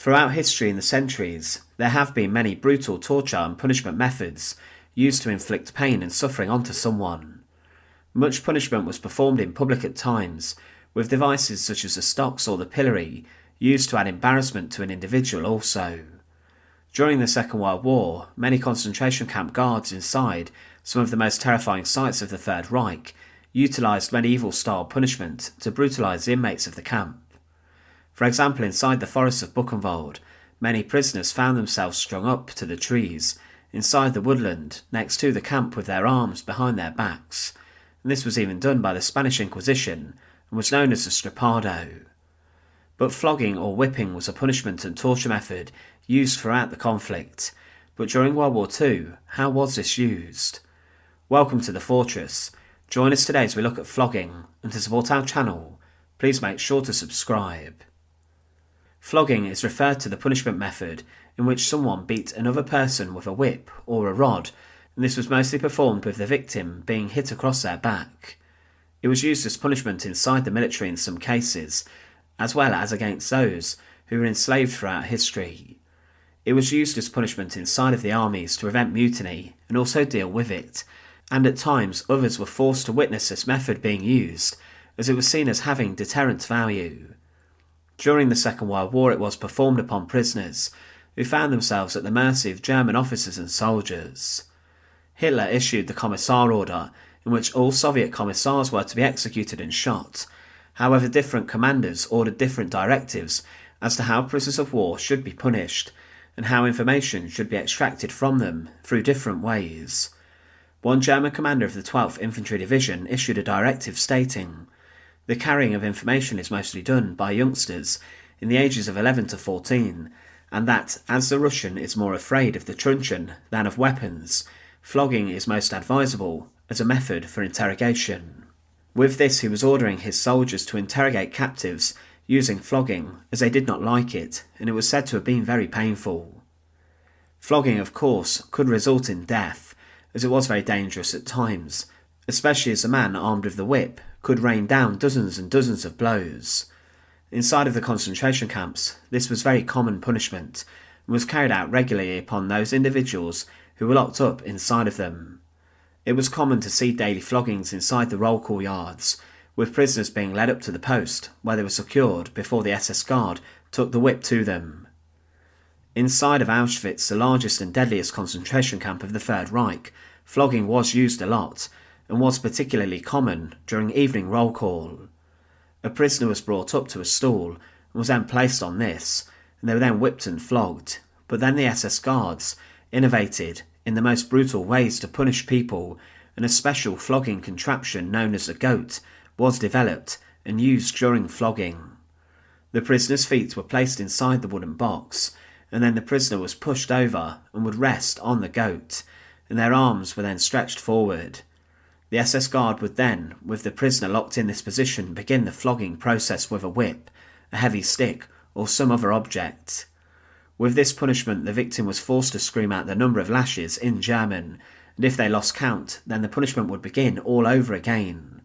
Throughout history in the centuries, there have been many brutal torture and punishment methods used to inflict pain and suffering onto someone. Much punishment was performed in public at times, with devices such as the stocks or the pillory used to add embarrassment to an individual also. During the Second World War, many concentration camp guards inside some of the most terrifying sites of the Third Reich utilised medieval-style punishment to brutalise the inmates of the camp. For example, inside the forests of Buchenwald, many prisoners found themselves strung up to the trees inside the woodland next to the camp with their arms behind their backs, and this was even done by the Spanish Inquisition and was known as the stripado. But flogging or whipping was a punishment and torture method used throughout the conflict. But during World War II, how was this used? Welcome to the Fortress. Join us today as we look at flogging, and to support our channel, please make sure to subscribe. Flogging is referred to the punishment method in which someone beat another person with a whip or a rod, and this was mostly performed with the victim being hit across their back. It was used as punishment inside the military in some cases, as well as against those who were enslaved throughout history. It was used as punishment inside of the armies to prevent mutiny and also deal with it, and at times others were forced to witness this method being used, as it was seen as having deterrent value. During the Second World War it was performed upon prisoners who found themselves at the mercy of German officers and soldiers. Hitler issued the Commissar Order, in which all Soviet commissars were to be executed and shot. However, different commanders ordered different directives as to how prisoners of war should be punished, and how information should be extracted from them through different ways. One German commander of the 12th Infantry Division issued a directive stating, "The carrying of information is mostly done by youngsters in the ages of 11 to 14, and that, as the Russian is more afraid of the truncheon than of weapons, flogging is most advisable as a method for interrogation." With this he was ordering his soldiers to interrogate captives using flogging, as they did not like it, and it was said to have been very painful. Flogging, of course, could result in death, as it was very dangerous at times, especially as a man armed with the whip could rain down dozens and dozens of blows. Inside of the concentration camps, this was very common punishment, and was carried out regularly upon those individuals who were locked up inside of them. It was common to see daily floggings inside the roll call yards, with prisoners being led up to the post where they were secured before the SS guard took the whip to them. Inside of Auschwitz, the largest and deadliest concentration camp of the Third Reich, flogging was used a lot, and was particularly common during evening roll call. A prisoner was brought up to a stool and was then placed on this, and they were then whipped and flogged, but then the SS guards innovated in the most brutal ways to punish people, and a special flogging contraption known as a goat was developed and used during flogging. The prisoner's feet were placed inside the wooden box, and then the prisoner was pushed over and would rest on the goat, and their arms were then stretched forward. The SS guard would then, with the prisoner locked in this position, begin the flogging process with a whip, a heavy stick, or some other object. With this punishment, the victim was forced to scream out the number of lashes in German, and if they lost count, then the punishment would begin all over again.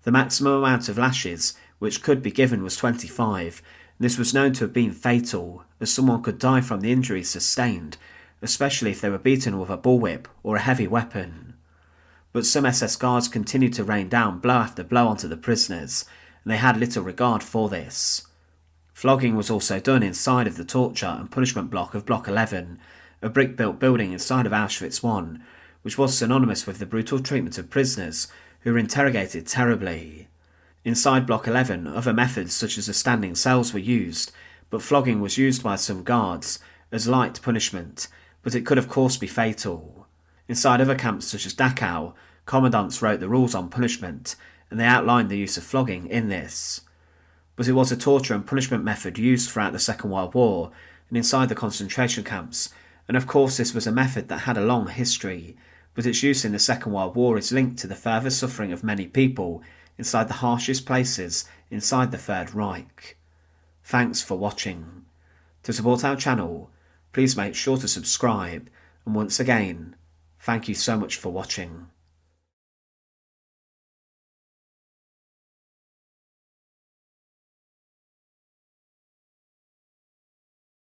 The maximum amount of lashes which could be given was 25, and this was known to have been fatal, as someone could die from the injuries sustained, especially if they were beaten with a bullwhip or a heavy weapon. But some SS guards continued to rain down blow after blow onto the prisoners, and they had little regard for this. Flogging was also done inside of the torture and punishment block of Block 11, a brick-built building inside of Auschwitz I, which was synonymous with the brutal treatment of prisoners who were interrogated terribly. Inside Block 11, other methods such as the standing cells were used, but flogging was used by some guards as light punishment, but it could of course be fatal. Inside other camps such as Dachau, commandants wrote the rules on punishment, and they outlined the use of flogging in this. But it was a torture and punishment method used throughout the Second World War and inside the concentration camps, and of course this was a method that had a long history, but its use in the Second World War is linked to the further suffering of many people inside the harshest places inside the Third Reich. Thanks for watching. To support our channel, please make sure to subscribe, and once again, thank you so much for watching.